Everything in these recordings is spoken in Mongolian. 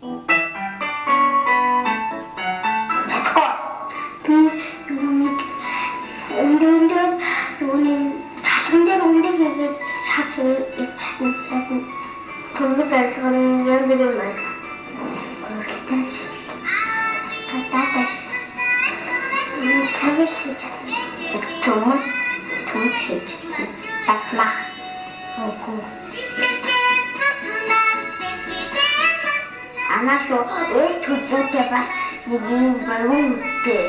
Чадахгүй. Би юуник өндөр юуник талхан дээр өндөр хийгээд шаач чадна. Төмөс арилгын янз бүрийн маяг. Гурилтай шил. Гадаад цагийг хийж чадна. Төмөс хийж чадна. Асмах. Окей. Анашо өрт хөдлөлтөд бас нэг юм баян үедээ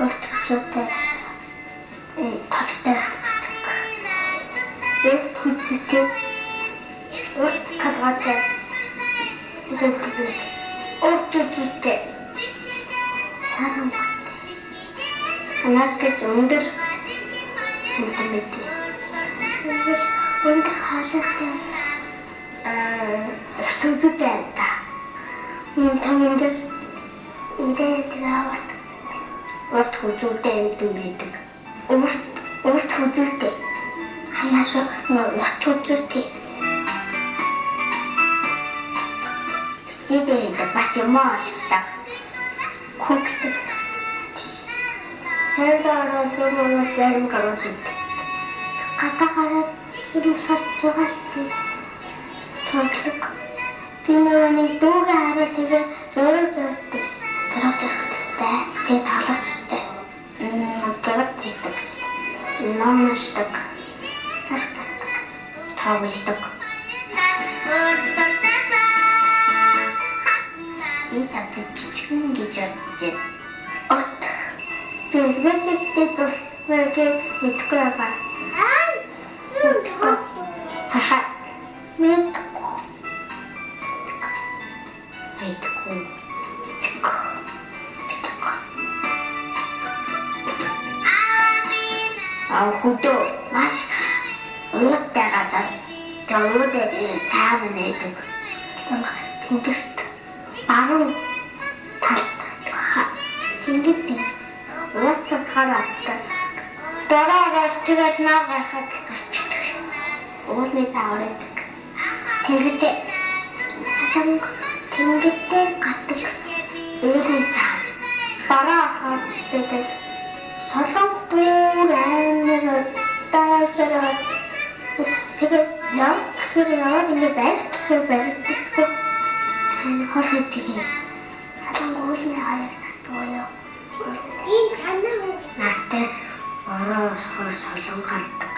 өрт хөдлөлтөд талтай өрт хөдлөлтөд өрт талгаатай өрт хөдлөлтөд сарам анаас гэж өндөр мэт өндөр хаалгатай өсөжтэй та Таминда идээд урт хөзүүтэй юм байдаг. Урт хөзүүтэй. Ханаас урт хөзүүтэй. Стидээд бас юм ааштай. Хөнгөстэй. Тэрдээ нөгөө зарим гарууд. Катахараа зүрх сасцгаастай. Тоглох. Би нэг дүүгээ хараад тэгээ зураг зурдаг. Тэгээ тоглостой. Зураг зийдэг. Номшдаг. Зарцдаг. Тоглодог. Би тавьж чичгэн гэж бодож. От. Би зөвхөн зургийг мэдгүй байгаа. Хаха. Мэдгүй. Хөдөө маш ууттай гадаа тэгээд цаана нээдэг. Тэнгэрт баруун талд тэнгэрт уус цацгаараас дөрөөр тэгээс наагахад гарчдаг. Уулны цаавардаг. Тэнгэрт сасанг тэнгэртээ гадаг уулын цаа. Бараа хаадаг. Солонг бүр амар таашраа тэгээд яваад ингэ баригддаг. Хорхоо тэгээ солонг уулны хаяг тууяа. Энэ танаа нартай ороо солонг гардаг.